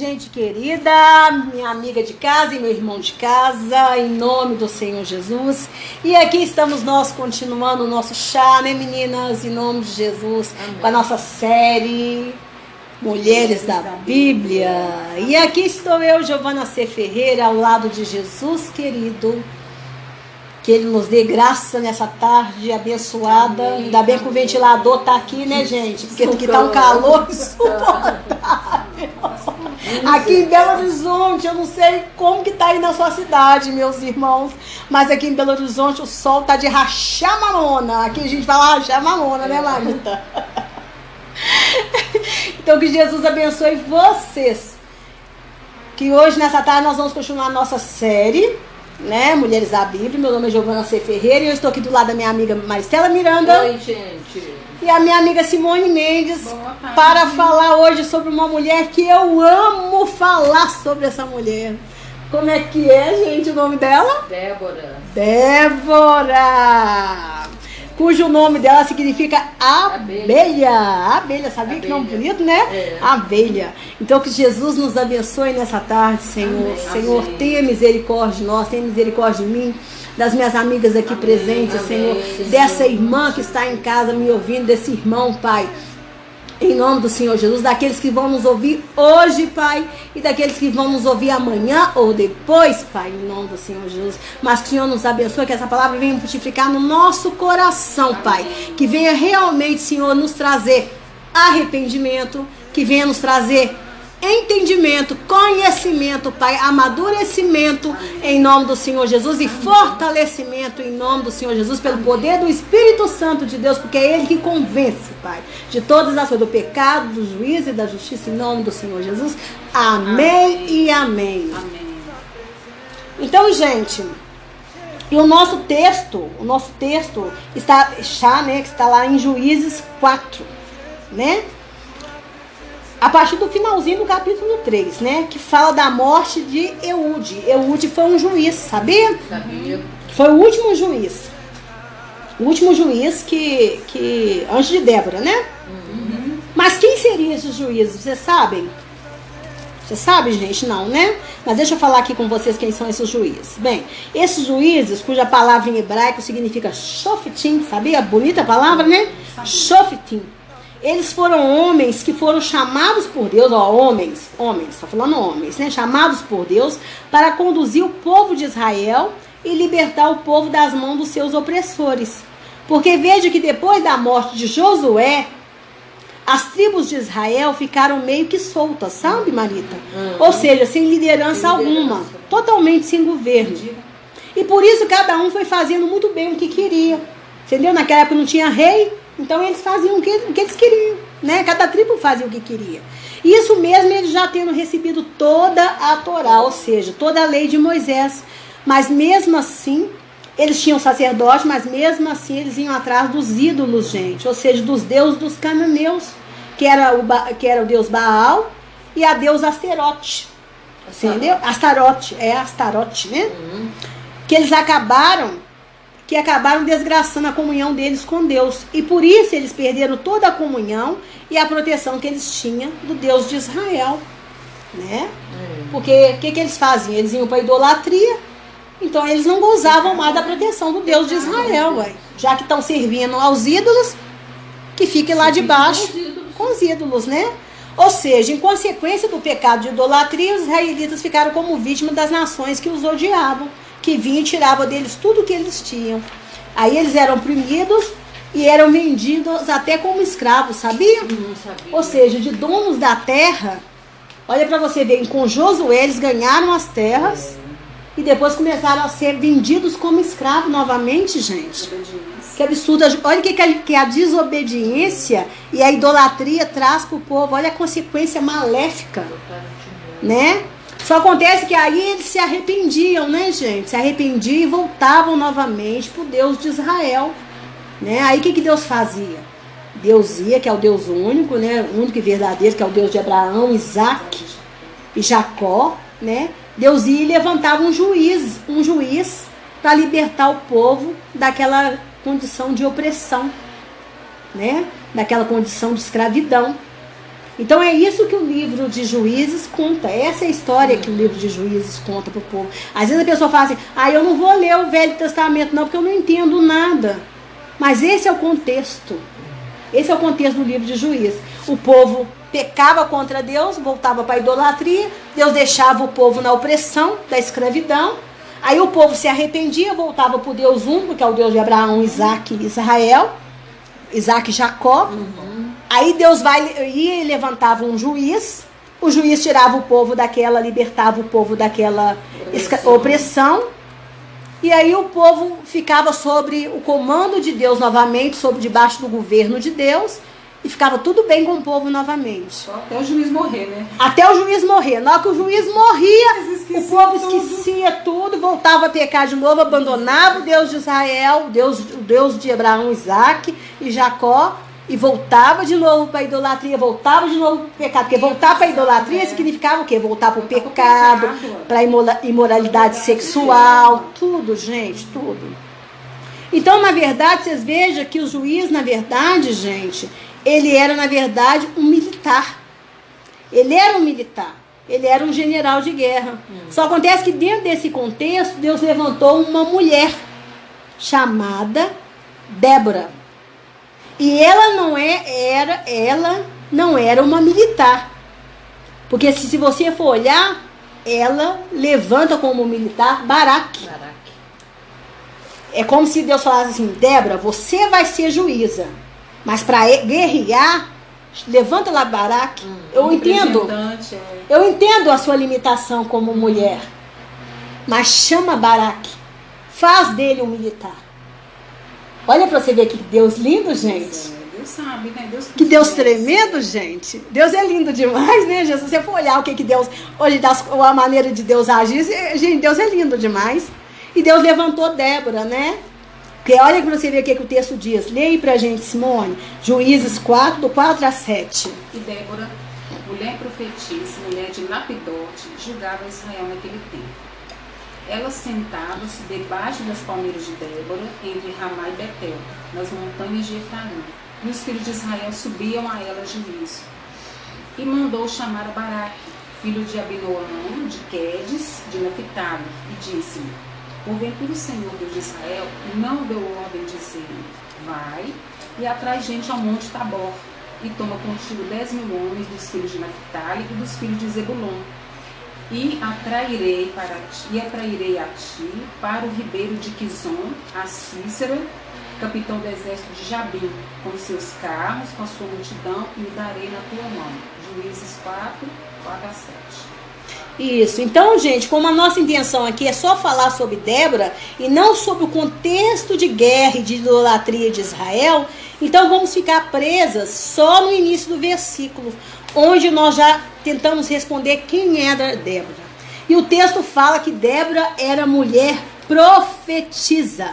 gente querida, minha amiga de casa e meu irmão de casa, em nome do Senhor Jesus. E aqui estamos nós continuando o nosso chá, né, meninas? Em nome de Jesus, amém. Com a nossa série Mulheres da Bíblia. E aqui estou eu, Giovana C. Ferreira, ao lado de Jesus querido. Que Ele nos dê graça nessa tarde abençoada. Amém. Ainda bem que o ventilador tá aqui, né, gente? Porque aqui tá um calor insuportável. Aqui em Belo Horizonte, eu não sei como que tá aí na sua cidade, meus irmãos. Mas aqui em Belo Horizonte o sol tá de rachar mamona. Aqui a gente fala rachar mamona, né, Marita? Então que Jesus abençoe vocês. Que hoje, nessa tarde, nós vamos continuar a nossa série, né, Mulheres da Bíblia. Meu nome é Giovana C. Ferreira e eu estou aqui do lado da minha amiga Maristela Miranda. Oi, gente. E a minha amiga Simone Mendes, para falar hoje sobre uma mulher que eu amo falar sobre essa mulher. Como é que é, gente, o nome dela? Débora. Débora! Cujo nome dela significa abelha. Abelha, sabia que nome bonito, né? É. Abelha. Então que Jesus nos abençoe nessa tarde, Senhor. Amém. Senhor, Amém. tenha misericórdia de nós, tenha misericórdia de mim, das minhas amigas aqui Amém. presentes, Amém. Senhor. Senhor. Dessa irmã que está em casa me ouvindo, desse irmão, Pai. Em nome do Senhor Jesus, daqueles que vão nos ouvir hoje, Pai, e daqueles que vão nos ouvir amanhã ou depois, Pai, em nome do Senhor Jesus. Mas que o Senhor nos abençoe, que essa palavra venha frutificar no nosso coração, Pai. Que venha realmente, Senhor, nos trazer arrependimento, que venha nos trazer entendimento, conhecimento, Pai, amadurecimento em nome do Senhor Jesus e fortalecimento em nome do Senhor Jesus pelo poder do Espírito Santo de Deus, porque é Ele que convence, Pai, de todas as coisas, do pecado, do juízo e da justiça em nome do Senhor Jesus. Amém e amém. Amém. Então, gente, e o nosso texto está, né, que está lá em Juízes 4, né? A partir do finalzinho do capítulo 3, né? Que fala da morte de Eude. Eude foi um juiz, sabia? Sabia. Foi o último juiz. O último juiz que antes de Débora, né? Uhum. Mas quem seria esse juiz? Vocês sabem? Você sabe, gente? Não, né? Mas deixa eu falar aqui com vocês quem são esses juízes. Bem, esses juízes, cuja palavra em hebraico significa shoftim, sabia? Bonita palavra, né? Shoftim. Eles foram homens que foram chamados por Deus, ó, homens, tá falando homens, né? Chamados por Deus para conduzir o povo de Israel e libertar o povo das mãos dos seus opressores. Porque veja que depois da morte de Josué, as tribos de Israel ficaram meio que soltas, sabe, Marita? Ou seja, sem liderança alguma, totalmente sem governo. E por isso cada um foi fazendo muito bem o que queria, entendeu? Naquela época não tinha rei. Então eles faziam o que eles queriam, né? Cada tribo fazia o que queria. Isso mesmo eles já tendo recebido toda a Torá, ou seja, toda a lei de Moisés. Mas mesmo assim, eles tinham sacerdote, mas mesmo assim eles iam atrás dos ídolos, gente. Ou seja, dos deuses dos cananeus, que era o deus Baal e a deusa Asterote. Entendeu? Astarote, né? Que eles acabaram desgraçando a comunhão deles com Deus. E por isso eles perderam toda a comunhão e a proteção que eles tinham do Deus de Israel, né? Porque o que eles faziam? Eles iam para a idolatria, então eles não gozavam mais da proteção do Deus de Israel, ué. Já que estão servindo aos ídolos, que fiquem lá debaixo com os ídolos, né? Ou seja, em consequência do pecado de idolatria, os israelitas ficaram como vítimas das nações que os odiavam, que vinham e tiravam deles tudo que eles tinham. Aí eles eram oprimidos e eram vendidos até como escravos, sabia? Não sabia. Ou seja, de donos da terra. Olha para você ver, com Josué eles ganharam as terras e depois começaram a ser vendidos como escravos novamente, gente. Que absurdo. Olha o que a desobediência e a idolatria traz para o povo. Olha a consequência maléfica, né? Só acontece que aí eles se arrependiam, né, gente? Se arrependiam e voltavam novamente para o Deus de Israel, né? Aí o que Deus fazia? Deus ia, que é o Deus único, né? Único e verdadeiro, que é o Deus de Abraão, Isaac e Jacó, né? Deus ia e levantava um juiz para libertar o povo daquela condição de opressão, né? Daquela condição de escravidão. Então é isso que o livro de Juízes conta. Essa é a história que o livro de Juízes conta para o povo. Às vezes a pessoa fala assim, eu não vou ler o Velho Testamento não, porque eu não entendo nada. Mas esse é o contexto. Esse é o contexto do livro de Juízes. O povo pecava contra Deus, voltava para a idolatria, Deus deixava o povo na opressão da escravidão, aí o povo se arrependia, voltava para o Deus único, que é o Deus de Abraão, Isaac e Israel, Isaac e Jacó. Aí Deus ia e levantava um juiz, o juiz tirava o povo daquela, libertava o povo daquela opressão, e aí o povo ficava sobre o comando de Deus novamente, sobre debaixo do governo de Deus, e ficava tudo bem com o povo novamente. Só até o juiz morrer, né? Até o juiz morrer. Na hora que o juiz morria, o povo esquecia tudo, voltava a pecar de novo, abandonava o Deus de Israel, o Deus de Abraão, Isaac e Jacó, e voltava de novo para a idolatria, voltava de novo para o pecado. Porque voltar para a idolatria significava o quê? Voltar para o pecado, para a imoralidade sexual, tudo, gente, tudo. Então, na verdade, vocês vejam que o juiz, na verdade, gente, ele era, na verdade, um militar. Ele era um militar. Ele era um general de guerra. Só acontece que dentro desse contexto, Deus levantou uma mulher chamada Débora. E ela não era uma militar. Porque se você for olhar, ela levanta como militar Baraque. É como se Deus falasse assim, Débora, você vai ser juíza. Mas para guerrear, levanta lá Baraque. Eu entendo a sua limitação como mulher. Mas chama Baraque. Faz dele um militar. Olha para você ver que Deus lindo, gente. Deus sabe, né? Que Deus tremendo, gente. Deus é lindo demais, né, Jesus? Se você for olhar o que Deus... Hoje, a maneira de Deus agir, gente, Deus é lindo demais. E Deus levantou Débora, né? Porque olha para você ver o que o texto diz. Leia aí pra gente, Simone. Juízes 4, do 4 a 7. E Débora, mulher profetisa, mulher de Lapidote, julgava Israel naquele tempo. Ela sentava-se debaixo das palmeiras de Débora, entre Ramá e Betel, nas montanhas de Efraim. E os filhos de Israel subiam a ela juízo. E mandou chamar a Baraque, filho de Abinoam, de Quedes, de Naphtali, e disse-lhe, porventura o Senhor Deus de Israel não deu ordem dizendo, vai e atrai gente ao monte Tabor, e toma contigo 10.000 homens dos filhos de Naphtali e dos filhos de Zebulon, e atrairei a ti para o ribeiro de Quizon, a Cícera, capitão do exército de Jabim, com seus carros, com a sua multidão, e o darei na tua mão. Juízes 4 a 7. Isso. Então, gente, como a nossa intenção aqui é só falar sobre Débora e não sobre o contexto de guerra e de idolatria de Israel, então vamos ficar presas só no início do versículo, onde nós já tentamos responder quem era Débora. E o texto fala que Débora era mulher profetisa.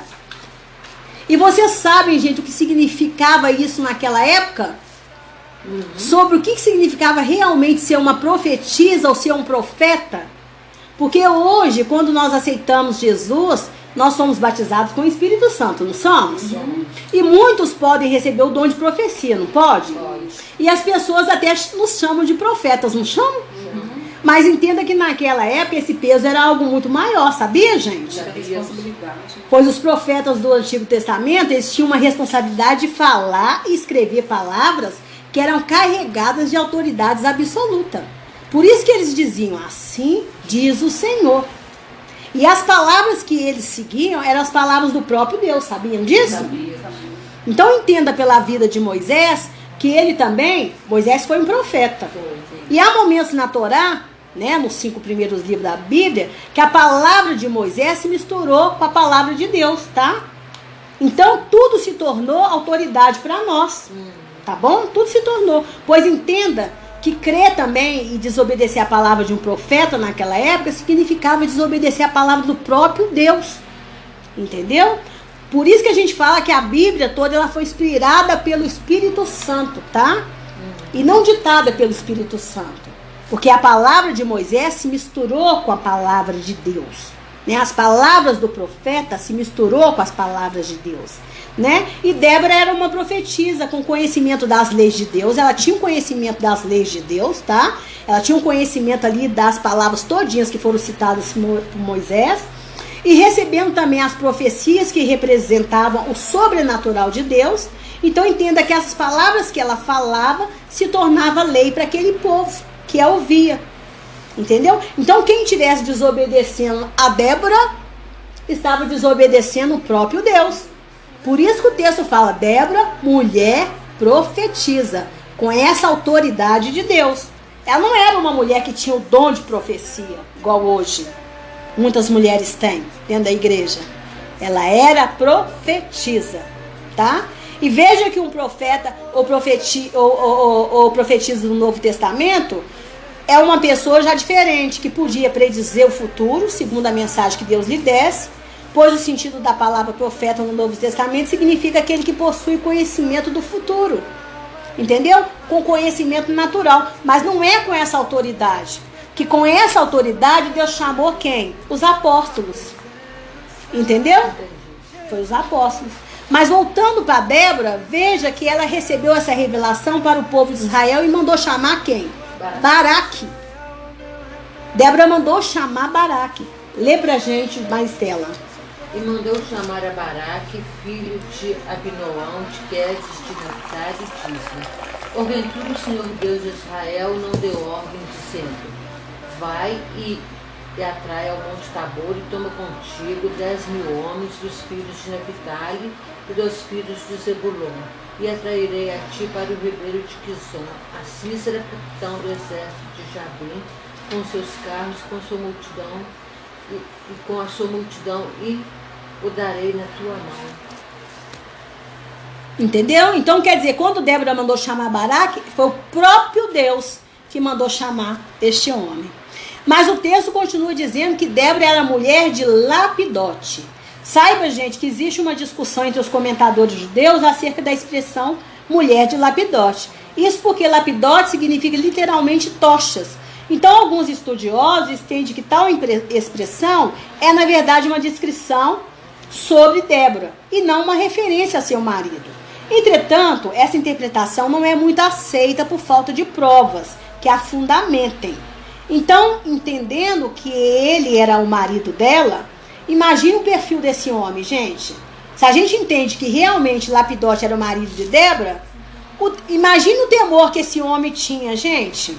E vocês sabem, gente, o que significava isso naquela época? Sobre o que significava realmente ser uma profetisa ou ser um profeta? Porque hoje, quando nós aceitamos Jesus, nós somos batizados com o Espírito Santo, não somos? E muitos podem receber o dom de profecia, não pode? Pode. E as pessoas até nos chamam de profetas, não chamam? Mas entenda que naquela época esse peso era algo muito maior, sabia, gente? Responsabilidade. Pois os profetas do Antigo Testamento, eles tinham uma responsabilidade de falar e escrever palavras que eram carregadas de autoridades absoluta. Por isso que eles diziam, assim diz o Senhor. E as palavras que eles seguiam eram as palavras do próprio Deus, sabiam disso? Sabia. Então entenda pela vida de Moisés, que ele também, Moisés foi um profeta. E há momentos na Torá, né, nos 5 primeiros livros da Bíblia, que a palavra de Moisés se misturou com a palavra de Deus, tá? Então tudo se tornou autoridade para nós. Tá bom? Tudo se tornou. Pois entenda que crer também e desobedecer a palavra de um profeta naquela época significava desobedecer a palavra do próprio Deus. Entendeu? Por isso que a gente fala que a Bíblia toda ela foi inspirada pelo Espírito Santo, tá? E não ditada pelo Espírito Santo. Porque a palavra de Moisés se misturou com a palavra de Deus. né? As palavras do profeta se misturou com as palavras de Deus, né? E Débora era uma profetisa com conhecimento das leis de Deus. Ela tinha um conhecimento das leis de Deus, tá? Ela tinha um conhecimento ali das palavras todinhas que foram citadas por Moisés, e recebendo também as profecias que representavam o sobrenatural de Deus. Então entenda que essas palavras que ela falava se tornava lei para aquele povo que a ouvia. Entendeu? Então quem estivesse desobedecendo a Débora estava desobedecendo o próprio Deus. Por isso que o texto fala: Débora, mulher profetiza, com essa autoridade de Deus. Ela não era uma mulher que tinha o dom de profecia, igual hoje muitas mulheres têm dentro da igreja. Ela era profetisa, tá? E veja que um profeta ou profetisa do Novo Testamento é uma pessoa já diferente, que podia predizer o futuro, segundo a mensagem que Deus lhe desse, pois o sentido da palavra profeta no Novo Testamento significa aquele que possui conhecimento do futuro. Entendeu? Com conhecimento natural. Mas não é com essa autoridade. Que com essa autoridade Deus chamou quem? Os apóstolos. Entendeu? Foi os apóstolos. Mas voltando para Débora, veja que ela recebeu essa revelação para o povo de Israel e mandou chamar quem? Baraque. Débora mandou chamar Baraque. Lê pra gente, Maristela. E mandou chamar a Baraque, filho de Abinoão, de Quedes, de Naphtali, e disse: Porventura o Senhor Deus de Israel não deu ordem, dizendo: Vai e atrai ao monte Tabor e toma contigo 10.000 homens dos filhos de Naphtali e dos filhos de Zebulon, e atrairei a ti para o ribeiro de Quizon, a Sísera, capitão do exército de Jabim, com seus carros, com sua multidão, e com a sua multidão, e o darei na tua mão. Entendeu? Então quer dizer, quando Débora mandou chamar Baraque, foi o próprio Deus que mandou chamar este homem. Mas o texto continua dizendo que Débora era mulher de Lapidote. Saiba, gente, que existe uma discussão entre os comentadores judeus acerca da expressão mulher de Lapidote. Isso porque Lapidote significa literalmente tochas. Então, alguns estudiosos entendem que tal expressão é, na verdade, uma descrição sobre Débora e não uma referência a seu marido. Entretanto, essa interpretação não é muito aceita por falta de provas que a fundamentem. Então, entendendo que ele era o marido dela, imagine o perfil desse homem, gente. Se a gente entende que realmente Lapidote era o marido de Débora, imagine o temor que esse homem tinha, gente,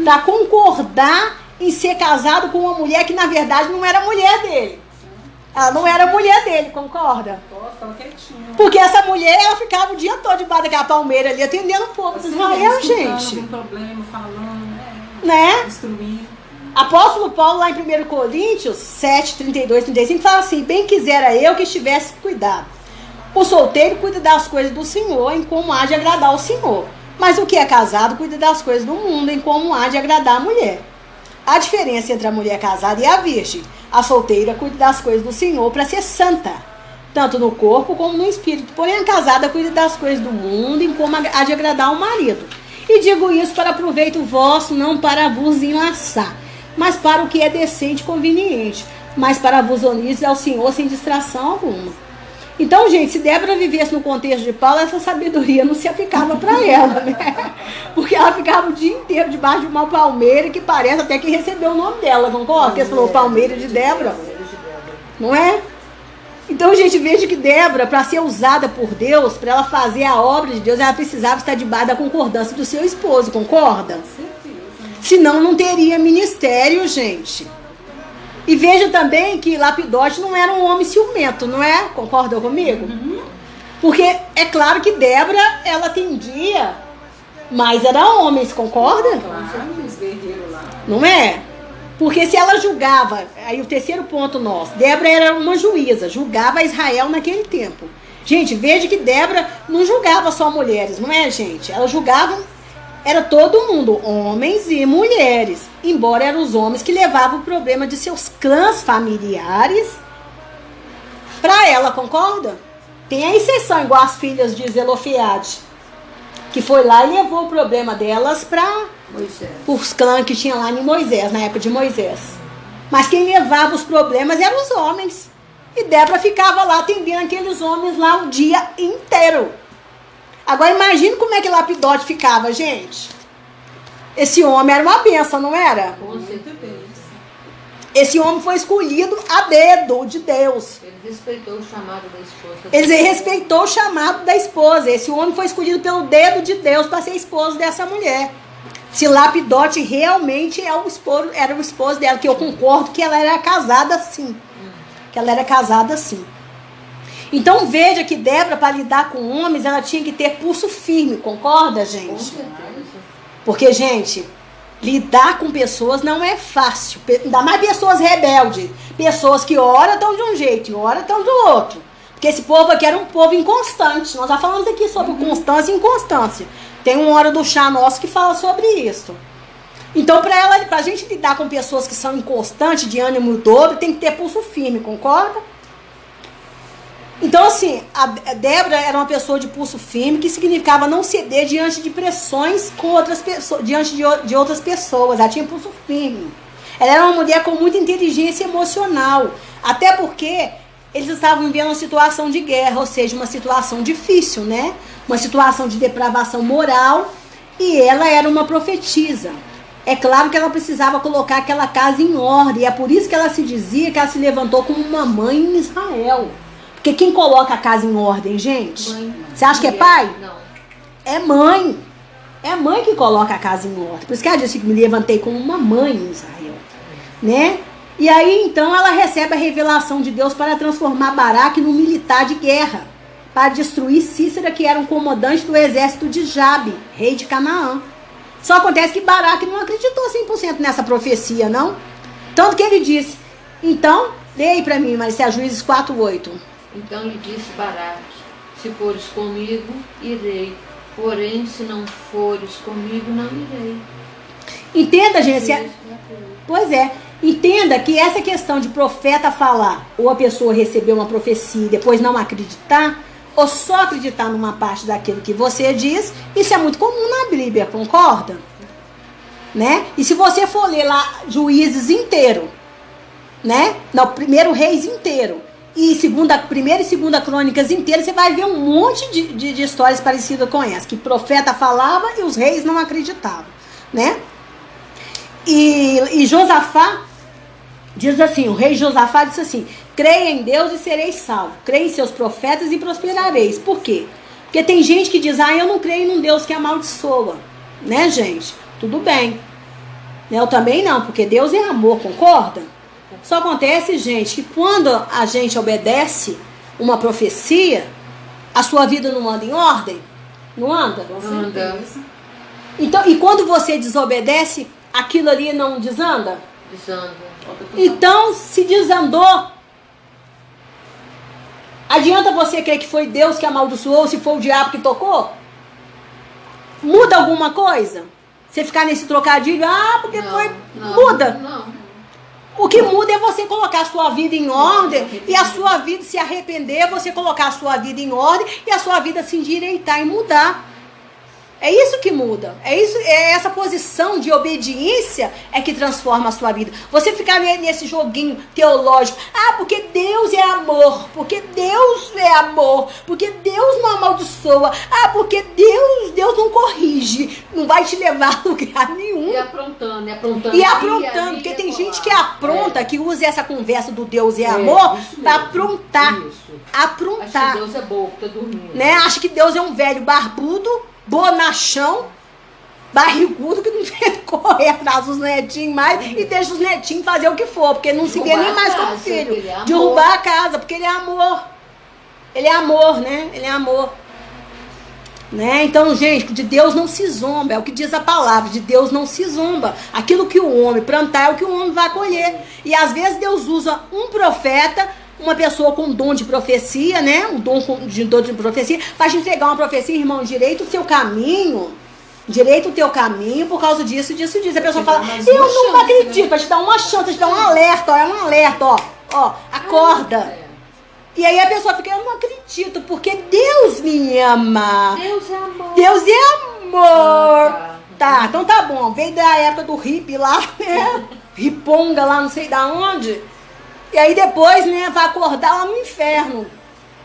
para concordar em ser casado com uma mulher que na verdade não era mulher dele. Ela não era mulher dele, concorda? Porque essa mulher, ela ficava o dia todo debaixo daquela palmeira ali, atendendo o povo de Israel, gente. Tem problema, falando, né? Instruindo. Apóstolo Paulo, lá em 1 Coríntios 7, 32, 35, fala assim: bem quisera eu que estivesse cuidado. O solteiro cuida das coisas do Senhor, em como há de agradar ao Senhor. Mas o que é casado cuida das coisas do mundo, em como há de agradar a mulher. A diferença entre a mulher casada e a virgem: a solteira cuida das coisas do Senhor para ser santa, tanto no corpo como no espírito. Porém, a casada cuida das coisas do mundo, em como há de agradar ao marido. E digo isso para proveito vosso, não para vos enlaçar, mas para o que é decente e conveniente, mas para vos unir ao Senhor sem distração alguma. Então, gente, se Débora vivesse no contexto de Paulo, essa sabedoria não se aplicava para ela, né? Porque ela ficava o dia inteiro debaixo de uma palmeira que parece até que recebeu o nome dela, concorda? Porque você falou palmeira de Débora, não é? Então, gente, veja que Débora, para ser usada por Deus, para ela fazer a obra de Deus, ela precisava estar debaixo da concordância do seu esposo, concorda? Senão não teria ministério, gente. E veja também que Lapidote não era um homem ciumento, não é? Concorda comigo? Porque é claro que Débora, ela atendia, mas era homens, concorda? Claro, os guerreiros lá. Não é? Porque se ela julgava, aí o terceiro ponto nosso, Débora era uma juíza, julgava Israel naquele tempo. Gente, veja que Débora não julgava só mulheres, não é, gente? Ela julgava, era todo mundo, homens e mulheres. Embora eram os homens que levavam o problema de seus clãs familiares para ela, concorda? Tem a exceção, igual as filhas de Zelofeade, que foi lá e levou o problema delas para os clãs que tinha lá em Moisés, na época de Moisés. Mas quem levava os problemas eram os homens. E Débora ficava lá atendendo aqueles homens lá o dia inteiro. Agora imagine como é que Lapidote ficava, gente. Esse homem era uma benção, não era? Com certeza. Esse homem foi escolhido a dedo de Deus. Ele respeitou o chamado da esposa. Ele respeitou o chamado da esposa. Esse homem foi escolhido pelo dedo de Deus para ser esposo dessa mulher. Se Lapidote realmente era o esposo dela, que eu concordo que ela era casada sim. Que ela era casada sim. Então veja que Débora, para lidar com homens, ela tinha que ter pulso firme, concorda, Com gente? certeza. Porque, gente, lidar com pessoas não é fácil. Ainda mais pessoas rebeldes. Pessoas que ora estão de um jeito e ora estão do outro. Porque esse povo aqui era um povo inconstante. Nós já falamos aqui sobre constância e inconstância. Tem uma hora do chá nosso que fala sobre isso. Então, pra gente lidar com pessoas que são inconstantes, de ânimo dobro, tem que ter pulso firme, concorda? Então, assim, a Débora era uma pessoa de pulso firme, que significava não ceder diante de pressões com outras pessoas, diante de outras pessoas. Ela tinha pulso firme. Ela era uma mulher com muita inteligência emocional. Até porque eles estavam vivendo uma situação de guerra, ou seja, uma situação difícil, né? Uma situação de depravação moral. E ela era uma profetisa. É claro que ela precisava colocar aquela casa em ordem. E é por isso que ela se dizia que ela se levantou como uma mãe em Israel. Porque quem coloca a casa em ordem, gente? Mãe. Você acha que é pai? Não. É mãe. É a mãe que coloca a casa em ordem. Por isso que ela disse que me levantei como uma mãe em Israel. Né? E aí, então, ela recebe a revelação de Deus para transformar Baraque num militar de guerra. Para destruir Cícera, que era um comandante do exército de Jabe, rei de Canaã. Só acontece que Baraque não acreditou 100% nessa profecia, não? Tanto que ele disse, então, lê aí para mim, Maricé, Juízes 4:8. Então lhe disse Baraque: se fores comigo, irei. Porém, se não fores comigo, não irei. Entenda, gente. Pois é. Entenda que essa questão de profeta falar, ou a pessoa receber uma profecia e depois não acreditar, ou só acreditar numa parte daquilo que você diz, isso é muito comum na Bíblia, concorda? Né? E se você for ler lá Juízes inteiro, né? Não, primeiro Reis inteiro, e primeira e segunda Crônicas inteira, você vai ver um monte de histórias parecidas com essa, que profeta falava e os reis não acreditavam, né? E Josafá diz assim, o rei Josafá disse assim, creia em Deus e sereis salvos, creia em seus profetas e prosperareis. Por quê? Porque tem gente que diz, eu não creio num Deus que amaldiçoa, né, gente? Tudo bem. Eu também não, porque Deus é amor, concorda? Só acontece, gente, que quando a gente obedece uma profecia, a sua vida não anda em ordem? Não anda? Anda. Então, e quando você desobedece, aquilo ali não desanda? Desanda. Então, se desandou, adianta você crer que foi Deus que amaldiçoou ou se foi o diabo que tocou? Muda alguma coisa? Você ficar nesse trocadilho, porque Não, foi... não, Muda. Não. O que muda é você colocar a sua vida em ordem e a sua vida se arrepender, você colocar a sua vida em ordem e a sua vida se endireitar e mudar. É isso que muda. É essa posição de obediência é que transforma a sua vida. Você ficar nesse joguinho teológico. Porque Deus é amor. Porque Deus é amor. Porque Deus não amaldiçoa. Porque Deus não corrige. Não vai te levar a lugar nenhum. E aprontando. Porque tem gente que apronta, que usa essa conversa do Deus é amor para aprontar. Aprontar. Acha que Deus é bobo, tá dormindo. Né? Acha que Deus é um velho barbudo, bonachão, barrigudo, que não tem que correr atrás dos netinhos mais e deixa os netinhos fazer o que for, porque não se vê nem mais como filho. Derrubar a casa, porque ele é amor. Ele é amor, né? Ele é amor. Né? Então, gente, de Deus não se zomba, é o que diz a palavra, de Deus não se zomba. Aquilo que o homem plantar é o que o homem vai colher. E às vezes Deus usa um profeta, uma pessoa com dom de profecia, né? Um dom de profecia, para te entregar uma profecia, irmão, direito o teu caminho, por causa disso. A pessoa fala, eu não acredito, vai te dar uma chance, vai te dar um alerta, ó, acorda. E aí a pessoa fica, eu não acredito, porque Deus me ama. Deus é amor. Deus é amor. Tá, então tá bom. Veio da época do hippie lá, né? riponga lá não sei da onde. E aí depois, né, vai acordar lá no inferno.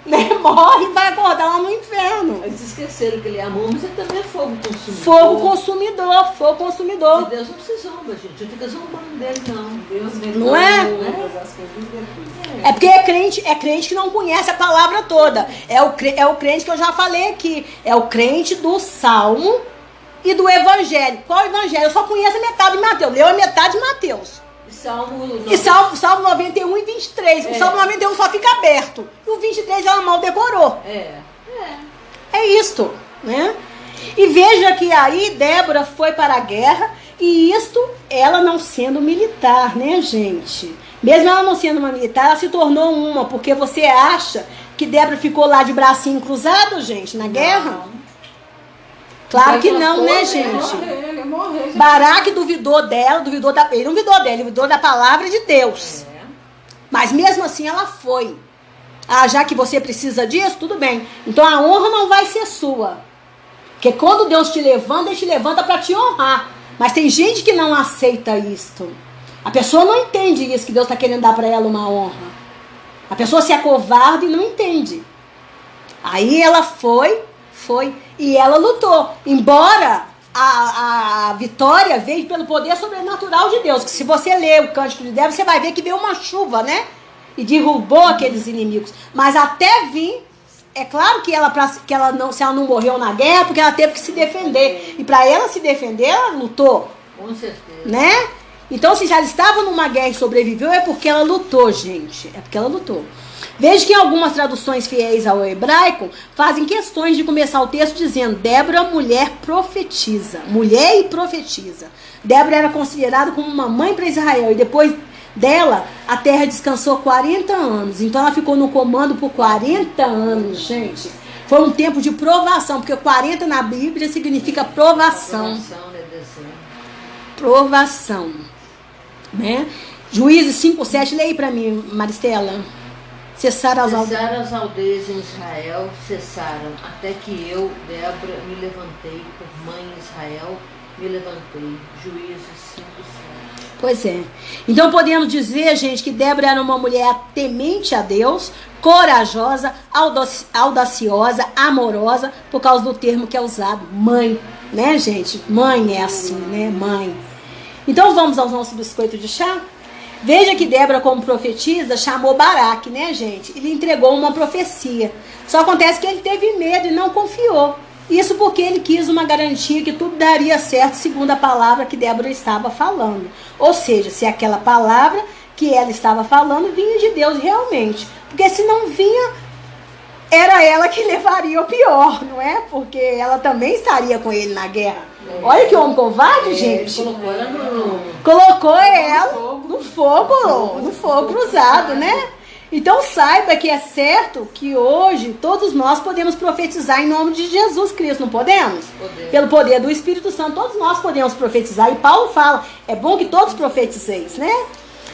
Né? Morre e vai acordar lá no inferno. Eles esqueceram que ele é amor, mas ele também é fogo consumidor. Fogo consumidor, fogo consumidor. E Deus não se zomba, gente. Não fica zombando dele, não. Deus vê Não é? as coisas depois. É porque é crente que não conhece a palavra toda. É o crente que eu já falei aqui. É o crente do Salmo e do Evangelho. Qual Evangelho? Eu só conheço a metade de Mateus. Leu a metade de Mateus. E Salmo 91 e 23. O Salmo 91 só fica aberto. E o 23 ela mal decorou. É isto, né? E veja que aí Débora foi para a guerra. E isto, ela não sendo militar, né, gente? Mesmo ela não sendo uma militar, ela se tornou uma. Porque você acha que Débora ficou lá de bracinho cruzado, gente, na guerra? Claro que não, né, gente? Ele morreu. Baraque duvidou dela, ele não duvidou dela, ele duvidou da palavra de Deus. Mas mesmo assim ela foi. Ah, já que você precisa disso, tudo bem. Então a honra não vai ser sua. Porque quando Deus te levanta, ele te levanta para te honrar. Mas tem gente que não aceita isto. A pessoa não entende isso, que Deus está querendo dar para ela uma honra. A pessoa se acovarda e não entende. Aí ela foi e ela lutou. Embora a vitória veio pelo poder sobrenatural de Deus. Que se você ler o Cântico de Débora, você vai ver que veio uma chuva, né? E derrubou aqueles inimigos. Mas até vir, é claro que se ela não morreu na guerra, porque ela teve que se defender. E para ela se defender, ela lutou. Com certeza. Né? Então, se ela estava numa guerra e sobreviveu, é porque ela lutou, gente. É porque ela lutou. Veja que em algumas traduções fiéis ao hebraico fazem questões de começar o texto dizendo: Débora, mulher profetiza. Mulher e profetiza. Débora era considerada como uma mãe para Israel. E depois dela, a terra descansou 40 anos. Então ela ficou no comando por 40 anos, gente. Foi um tempo de provação, porque 40 na Bíblia significa provação. Provação. Né? Juízes 5:7, leia aí para mim, Maristela. Cessaram as aldeias em Israel, cessaram, até que eu, Débora, me levantei, por mãe em Israel, me levantei. Juízes 5:7. Pois é. Então podemos dizer, gente, que Débora era uma mulher temente a Deus, corajosa, audaciosa, amorosa, por causa do termo que é usado, mãe, né, gente? Mãe é assim, né? Mãe. Então vamos aos nossos biscoitos de chá? Veja que Débora, como profetisa, chamou Baraque, né, gente? Ele entregou uma profecia. Só acontece que ele teve medo e não confiou. Isso porque ele quis uma garantia que tudo daria certo segundo a palavra que Débora estava falando. Ou seja, se aquela palavra que ela estava falando vinha de Deus realmente. Porque se não vinha, era ela que levaria o pior, não é? Porque ela também estaria com ele na guerra. Olha que homem covarde, gente. Colocou ela no fogo cruzado, né? Então saiba que é certo que hoje todos nós podemos profetizar em nome de Jesus Cristo, não podemos? Pelo poder do Espírito Santo, todos nós podemos profetizar. E Paulo fala, é bom que todos profetizeis, né?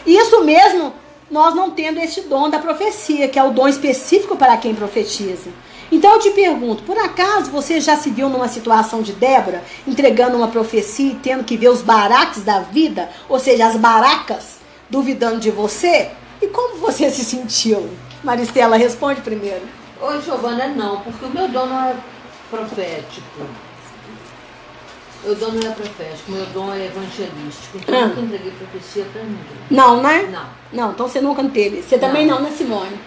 Isso mesmo, nós não tendo esse dom da profecia, que é o dom específico para quem profetiza. Então eu te pergunto, por acaso você já se viu numa situação de Débora, entregando uma profecia e tendo que ver os baraques da vida, ou seja, as baracas, duvidando de você? E como você se sentiu? Maristela, responde primeiro. Oi, Giovana, não, porque o meu dom não é profético. Meu dom não é profético, meu dom é evangelístico. Então eu nunca entreguei profecia para ninguém. Não, né? Não. Não, então você nunca teve. Você também não, né, Simone?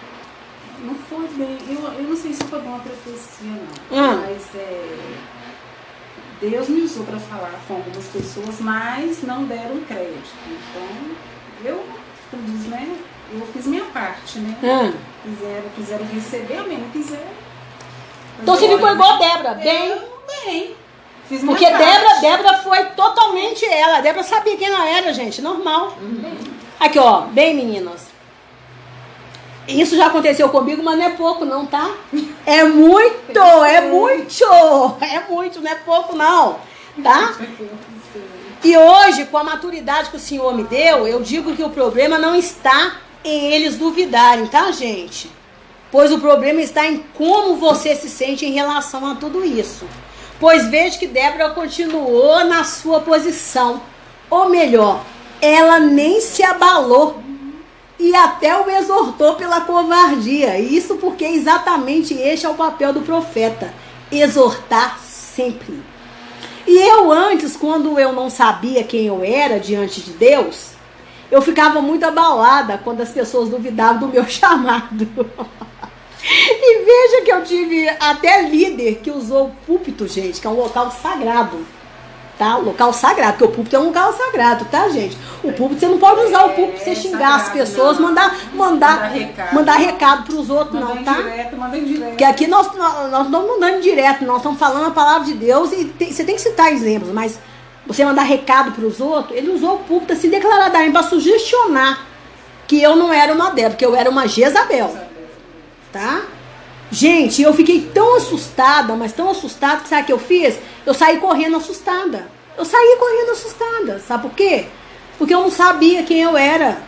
Não foi bem, eu não sei se foi uma profecia, não. Mas Deus me usou para falar com algumas pessoas, mas não deram crédito. Então, como diz, né? Eu fiz minha parte, né? Quiseram receber, eu mesmo quiseram. Então você ficou igual a Débora, bem. Fiz minha porque parte. Débora foi totalmente ela. A Débora sabia quem ela era, gente, normal. Aqui, ó, bem, meninas. Isso já aconteceu comigo, mas não é pouco não, tá? É muito, não é pouco não, tá? E hoje, com a maturidade que o Senhor me deu, eu digo que o problema não está em eles duvidarem, tá, gente? Pois o problema está em como você se sente em relação a tudo isso. Pois veja que Débora continuou na sua posição. Ou melhor, ela nem se abalou e até o exortou pela covardia. Isso porque exatamente este é o papel do profeta, exortar sempre. E eu antes, quando eu não sabia quem eu era diante de Deus, eu ficava muito abalada quando as pessoas duvidavam do meu chamado. E veja que eu tive até líder que usou o púlpito, gente, que é um local sagrado. Tá? Local sagrado, porque o púlpito é um local sagrado, tá, gente? O púlpito, você não pode usar o púlpito pra você xingar as pessoas, mandar recado pros outros, não, tá? Manda indireto. Porque aqui nós não estamos mandando direto, nós estamos falando a palavra de Deus e você tem que citar exemplos, mas você mandar recado pros outros, ele usou o púlpito assim declaradamente para sugestionar que eu não era uma Débora, que eu era uma Jezabel, tá? Gente, eu fiquei tão assustada, mas tão assustada, que sabe o que eu fiz? Eu saí correndo assustada. Sabe por quê? Porque eu não sabia quem eu era.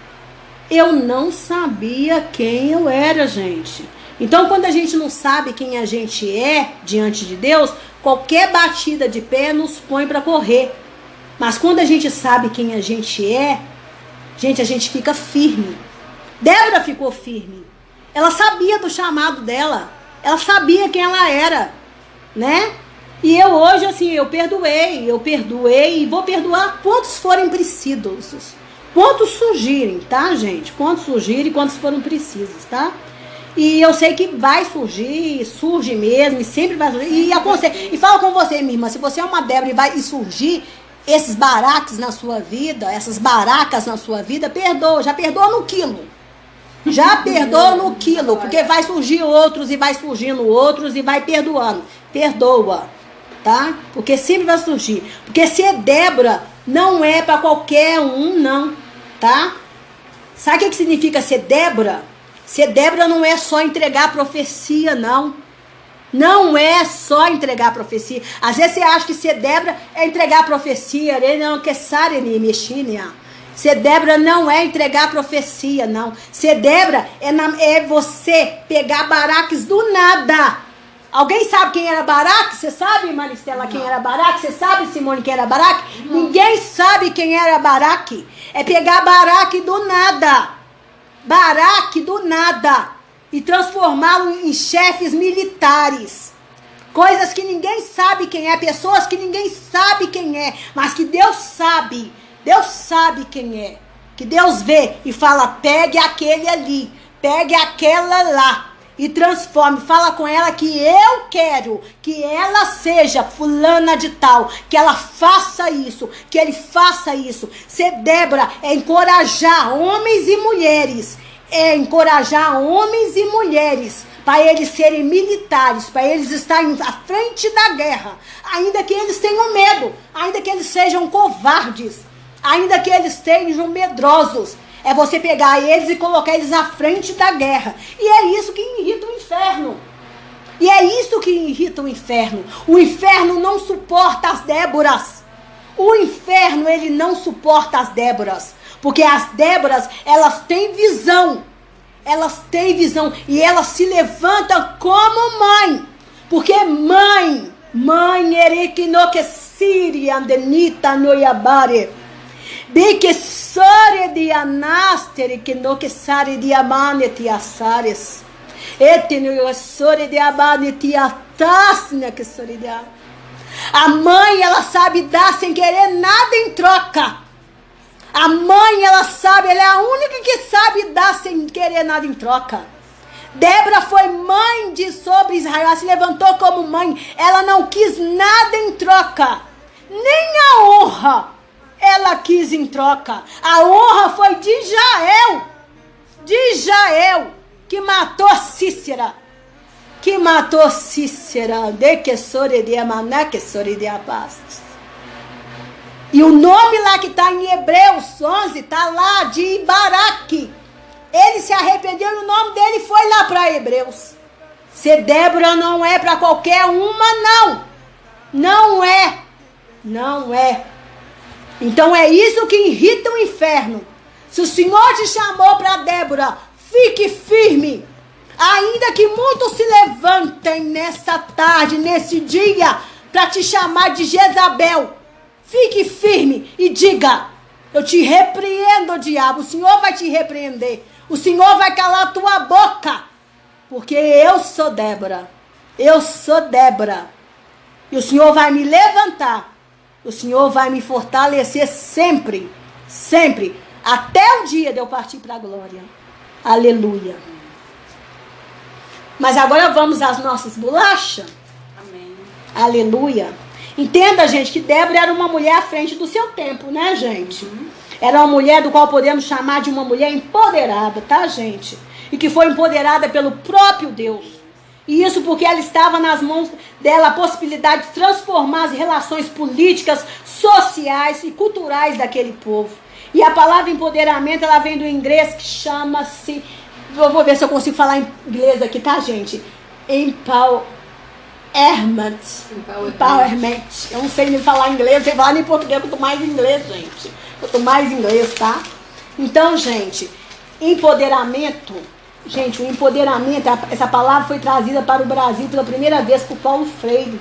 Eu não sabia quem eu era, gente. Então, quando a gente não sabe quem a gente é diante de Deus, qualquer batida de pé nos põe para correr. Mas quando a gente sabe quem a gente é, gente, a gente fica firme. Débora ficou firme. Ela sabia do chamado dela. Ela sabia quem ela era, né? E eu hoje, assim, eu perdoei e vou perdoar quantos forem precisos. Quantos surgirem, tá, gente? Quantos surgirem e quantos foram precisos, tá? E eu sei que vai surgir, surge mesmo, e sempre vai surgir. E falo com você, minha irmã, se você é uma Débora e vai surgir esses baraques na sua vida, essas baracas na sua vida, perdoa, já perdoa no quilo. Já perdoa no quilo, porque vai surgir outros e vai surgindo outros e vai perdoando. Perdoa, tá? Porque sempre vai surgir. Porque ser Débora não é para qualquer um, não, tá? Sabe o que significa ser Débora? Ser Débora não é só entregar profecia, não. Não é só entregar profecia. Às vezes você acha que ser Débora é entregar profecia. Não, que sare nem mexer, Ser Débora não é entregar profecia, não. Ser Débora é você pegar Baraques do nada. Alguém sabe quem era Baraque? Você sabe, Maristela, quem era Baraque? Você sabe, Simone, quem era Baraque? Ninguém sabe quem era Baraque. É pegar Baraque do nada. Baraque do nada. E transformá-lo em chefes militares. Coisas que ninguém sabe quem é. Pessoas que ninguém sabe quem é. Mas que Deus sabe. Deus sabe quem é. Que Deus vê e fala, pegue aquele ali, pegue aquela lá e transforme. Fala com ela que eu quero que ela seja fulana de tal, que ela faça isso, que ele faça isso. Ser Débora é encorajar homens e mulheres. É encorajar homens e mulheres para eles serem militares, para eles estarem à frente da guerra. Ainda que eles tenham medo, ainda que eles sejam covardes, ainda que eles estejam medrosos, é você pegar eles e colocar eles à frente da guerra. E é isso que irrita o inferno. E é isso que irrita o inferno. O inferno não suporta as Déboras. O inferno, ele não suporta as Déboras. Porque as Déboras, elas têm visão. Elas têm visão. E elas se levantam como mãe. Porque mãe erequinoquesiri andenita noiabare. Beke sore de anastere que no que sare de amane ti asares. Etino sore de amane ti atasne que sore de a mãe, ela sabe dar sem querer nada em troca. A mãe, ela sabe, ela é a única que sabe dar sem querer nada em troca. Débora foi mãe sobre Israel, ela se levantou como mãe. Ela não quis nada em troca, nem a honra ela quis em troca. A honra foi de Jael, que matou Cícera. De que sore de amaná, que sore de abastos. E o nome lá que está em Hebreus 11, está lá de Baraque. Ele se arrependeu e o nome dele foi lá para Hebreus. Ser Débora não é para qualquer uma, não. Não é. Então é isso que irrita o inferno. Se o Senhor te chamou para Débora, fique firme. Ainda que muitos se levantem nessa tarde, nesse dia, para te chamar de Jezabel, fique firme e diga, Eu te repreendo, diabo. O Senhor vai te repreender. O Senhor vai calar a tua boca. Porque eu sou Débora. Eu sou Débora. E o Senhor vai me levantar. O Senhor vai me fortalecer sempre. Sempre. Até o dia de eu partir para a glória. Aleluia. Mas agora vamos às nossas bolachas. Amém. Aleluia. Entenda, gente, que Débora era uma mulher à frente do seu tempo, né, gente? Era uma mulher do qual podemos chamar de uma mulher empoderada, tá, gente? E que foi empoderada pelo próprio Deus. E isso porque ela estava nas mãos dela a possibilidade de transformar as relações políticas, sociais e culturais daquele povo. E a palavra empoderamento, ela vem do inglês que chama-se... Eu vou ver se eu consigo falar em inglês aqui, tá, gente? Empowerment. Eu não sei nem falar inglês, não sei falar nem português, eu tô mais em inglês, gente. Eu tô mais em inglês, tá? Então, gente, empoderamento... Gente, o empoderamento, essa palavra foi trazida para o Brasil pela primeira vez por Paulo Freire,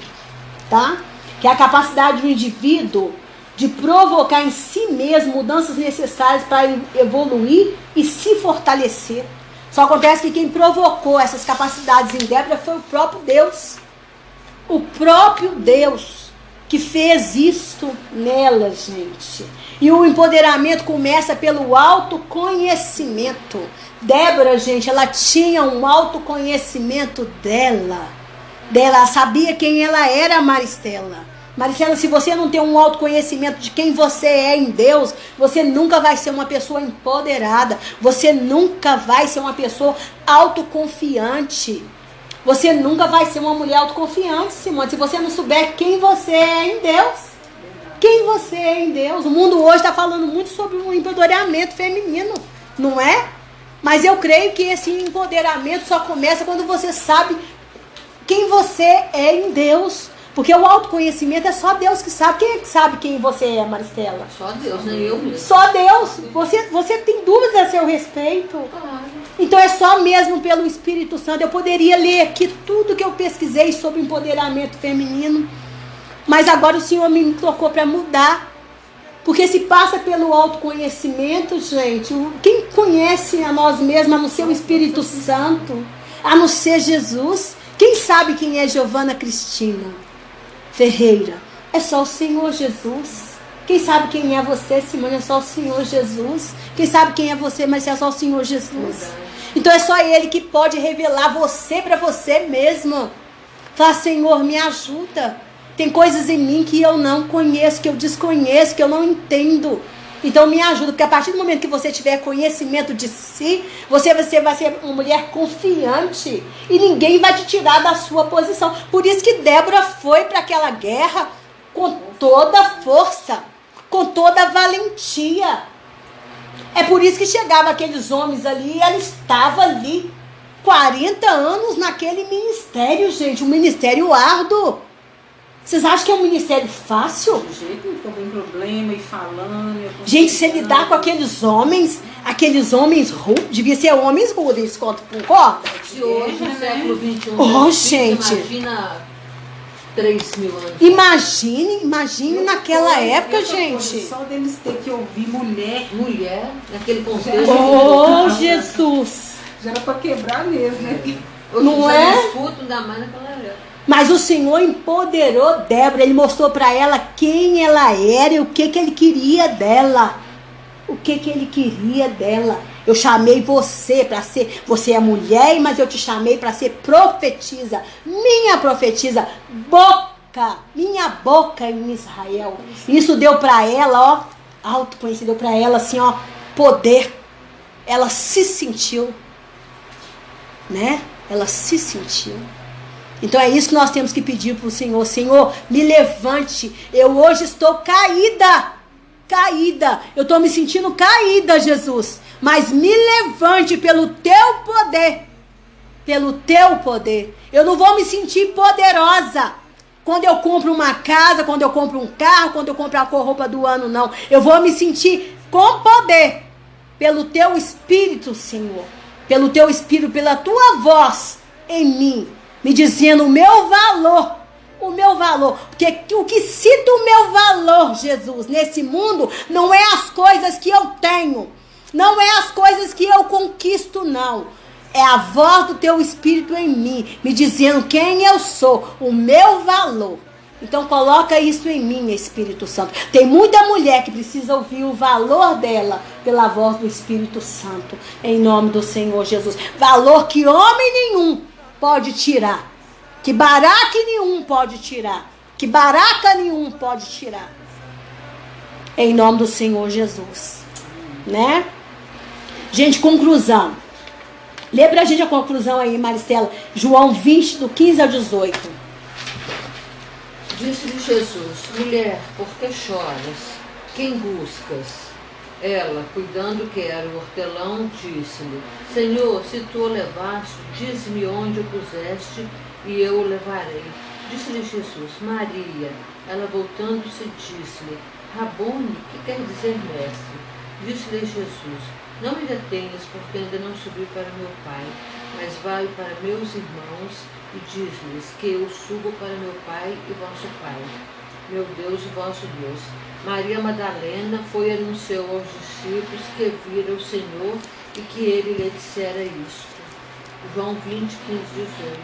tá? Que é a capacidade do indivíduo de provocar em si mesmo mudanças necessárias para evoluir e se fortalecer. Só acontece que quem provocou essas capacidades em Débora foi o próprio Deus. O próprio Deus que fez isso nela, gente. E o empoderamento começa pelo autoconhecimento. Débora, gente, ela tinha um autoconhecimento dela. Ela sabia quem ela era, Maristela. Maristela, se você não tem um autoconhecimento de quem você é em Deus, você nunca vai ser uma pessoa empoderada. Você nunca vai ser uma pessoa autoconfiante. Você nunca vai ser uma mulher autoconfiante, Simone, se você não souber quem você é em Deus. Quem você é em Deus. O mundo hoje está falando muito sobre o empoderamento feminino, não é? Mas eu creio que esse empoderamento só começa quando você sabe quem você é em Deus. Porque o autoconhecimento é só Deus que sabe. Quem é que sabe quem você é, Maristela? Só Deus, nem eu mesmo. Só Deus. Você tem dúvidas a seu respeito? Claro. Então é só mesmo pelo Espírito Santo. Eu poderia ler aqui tudo que eu pesquisei sobre empoderamento feminino. Mas agora o Senhor me tocou para mudar. Porque se passa pelo autoconhecimento, gente. Quem conhece a nós mesmos, a não ser o Espírito Santo, a não ser Jesus? Quem sabe quem é Giovana Cristina Ferreira? É só o Senhor Jesus. Quem sabe quem é você, Simone? É só o Senhor Jesus. Quem sabe quem é você, mas é só o Senhor Jesus. Então é só Ele que pode revelar você para você mesmo. Fala, Senhor, me ajuda. Tem coisas em mim que eu não conheço, que eu desconheço, que eu não entendo. Então me ajuda, porque a partir do momento que você tiver conhecimento de si, você vai ser uma mulher confiante e ninguém vai te tirar da sua posição. Por isso que Débora foi para aquela guerra com toda a força, com toda a valentia. É por isso que chegavam aqueles homens ali e ela estava ali 40 anos naquele ministério, gente, um ministério árduo. Vocês acham que é um ministério fácil? Do jeito que ficou com problema e falando. Gente, se lidar com aqueles homens rudes, devia ser homens rudes, eles concordam? De hoje, no século XXI, Oh, gente. Imagina 3 mil anos. Imagine naquela época, gente. Só deles ter que ouvir mulher. Naquele contexto. Oh, Jesus. Já era pra quebrar mesmo, né? Hoje Não já é? escuto, ainda mais naquela época. Mas o Senhor empoderou Débora, Ele mostrou para ela quem ela era e o que Ele queria dela. O que Ele queria dela. Eu chamei você para ser, você é mulher, mas eu te chamei para ser profetisa. Minha profetisa, minha boca em Israel. Isso deu para ela, ó, autoconhecimento, deu para ela assim, ó, poder. Ela se sentiu, né? Ela se sentiu. Então é isso que nós temos que pedir para o Senhor. Senhor, me levante. Eu hoje estou caída. Eu estou me sentindo caída, Jesus. Mas me levante pelo teu poder. Pelo teu poder. Eu não vou me sentir poderosa quando eu compro uma casa, quando eu compro um carro, quando eu compro a roupa do ano, não. Eu vou me sentir com poder. Pelo teu Espírito, Senhor. Pelo teu Espírito, pela tua voz em mim. Me dizendo o meu valor, o meu valor. Porque o que cita o meu valor, Jesus, nesse mundo, não é as coisas que eu tenho. Não é as coisas que eu conquisto, não. É a voz do teu Espírito em mim, me dizendo quem eu sou, o meu valor. Então coloca isso em mim, Espírito Santo. Tem muita mulher que precisa ouvir o valor dela pela voz do Espírito Santo. Em nome do Senhor Jesus. Valor que homem nenhum pode tirar. Que baraque nenhum pode tirar. Que baraca nenhum pode tirar. Em nome do Senhor Jesus. Né? Gente, conclusão. Lê pra gente a conclusão aí, Maristela. João 20, do 15 ao 18. Disse-lhe Jesus: mulher, por que choras? Quem buscas? Ela, cuidando que era o hortelão, disse-lhe: Senhor, se tu o levaste, dize-me onde o puseste, e eu o levarei. Disse-lhe Jesus: Maria. Ela, voltando-se, disse-lhe: Rabone, que quer dizer mestre? Disse-lhe Jesus: Não me detenhas, porque ainda não subi para meu Pai, mas vai para meus irmãos e diz-lhes que eu subo para meu Pai e vosso Pai, meu Deus e vosso Deus. Maria Madalena foi e anunciou aos discípulos que vira o Senhor e que ele lhe dissera isto. João 20, 15, 18.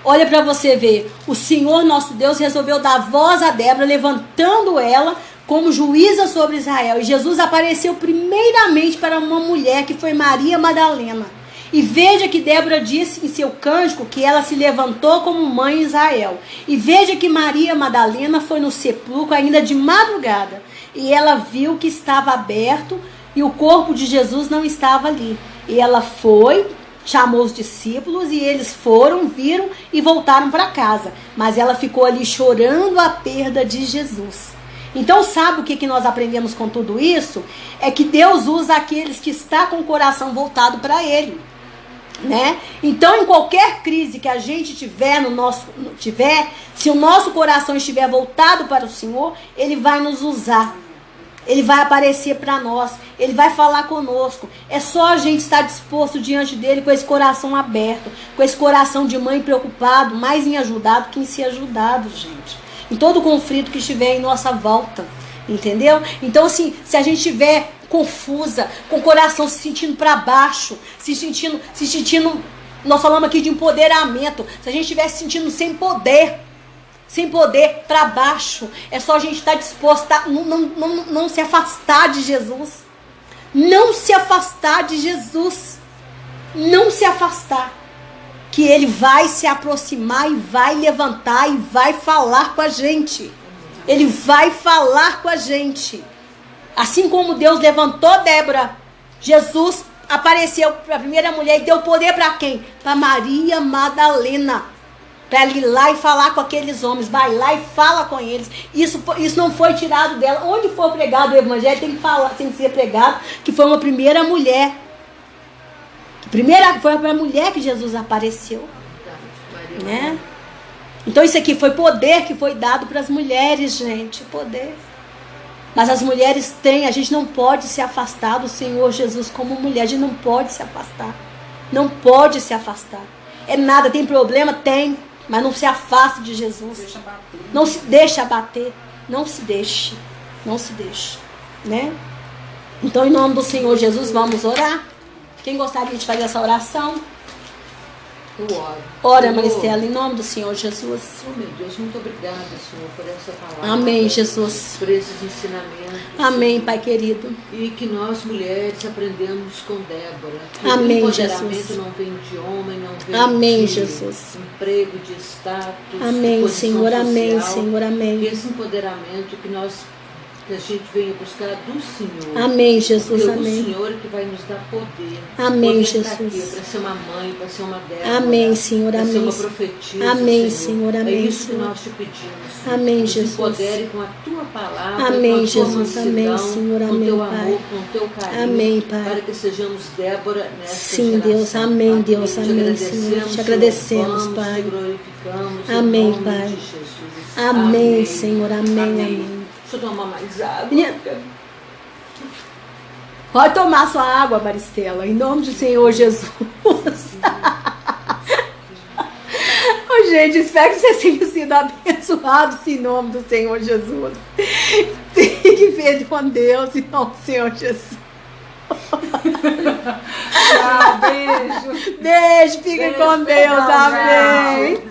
Olha para você ver, o Senhor nosso Deus resolveu dar voz a Débora, levantando ela como juíza sobre Israel. E Jesus apareceu primeiramente para uma mulher que foi Maria Madalena. E veja que Débora disse em seu cântico que ela se levantou como mãe em Israel. E veja que Maria Madalena foi no sepulcro ainda de madrugada. E ela viu que estava aberto e o corpo de Jesus não estava ali. E ela foi, chamou os discípulos e eles foram, viram e voltaram para casa. Mas ela ficou ali chorando a perda de Jesus. Então sabe o que nós aprendemos com tudo isso? É que Deus usa aqueles que estão com o coração voltado para Ele. Né? Então, em qualquer crise que a gente tiver se o nosso coração estiver voltado para o Senhor, Ele vai nos usar. Ele vai aparecer para nós. Ele vai falar conosco. É só a gente estar disposto diante dele com esse coração aberto, com esse coração de mãe preocupado, mais em ajudar do que em ser ajudado, gente. Em todo conflito que estiver em nossa volta. Entendeu? Então, assim, se a gente estiver confusa, com o coração se sentindo para baixo, se sentindo, nós falamos aqui de empoderamento, se a gente estiver se sentindo sem poder para baixo, é só a gente estar disposto a não se afastar de Jesus, não se afastar de Jesus, não se afastar, que Ele vai se aproximar e vai levantar e vai falar com a gente. Ele vai falar com a gente. Assim como Deus levantou Débora, Jesus apareceu para a primeira mulher e deu poder para quem? Para Maria Madalena. Para ela ir lá e falar com aqueles homens. Vai lá e fala com eles. Isso não foi tirado dela. Onde for pregado o evangelho, tem que ser pregado que foi uma primeira mulher. Foi a primeira mulher que Jesus apareceu. Né? Então isso aqui foi poder que foi dado para as mulheres, gente, poder. Mas as mulheres têm, a gente não pode se afastar do Senhor Jesus como mulher, a gente não pode se afastar. Não pode se afastar. É nada, tem problema? Tem, mas não se afaste de Jesus. Não se deixe abater, não se deixe, né? Então em nome do Senhor Jesus vamos orar. Quem gostaria de fazer essa oração? Eu oro. Ora, Maristela, em nome do Senhor Jesus. Oh, meu Deus, muito obrigada, Senhor, por essa palavra. Amém, Jesus. Por esses ensinamentos. Amém, Pai querido. E que nós, mulheres, aprendemos com Débora. Que Amém, o Jesus. empoderamento não vem de homem, não vem Amém, de Jesus. emprego, de status, Amém, de posição Senhor. social. Amém, Senhor. Amém. Que esse empoderamento que a gente venha buscar do Senhor. Amém, Jesus. Porque Amém. o Senhor é que vai nos dar poder. Amém, poder Jesus. Para ser uma mãe, para ser uma Débora. Amém, Senhor. Para ser Amém. uma profetisa, Amém, Senhor. Amém, é isso Senhor. que nós te pedimos. Amém, nos Jesus. empodere com a tua palavra, Amém, com a tua Jesus. mansidão, Amém, Senhor. com o Amém, teu Pai. amor, com o teu carinho. Amém, Pai. Para que sejamos Débora nesta Sim, geração. Deus. Amém, Deus. Te Amém, Senhor. Te agradecemos, te louvamos, Pai. te glorificamos. Amém, em nome Pai. de Jesus. Amém, Senhor. Amém, amém. Deixa eu tomar mais água. Pode tomar sua água, Maristela, em nome do Senhor Jesus. Ô, gente, espero que vocês tenham sido abençoados em nome do Senhor Jesus. Fique feliz com Deus em nome do Senhor Jesus. Tchau, beijo. Beijo, fiquem com Deus. Tchau, Amém.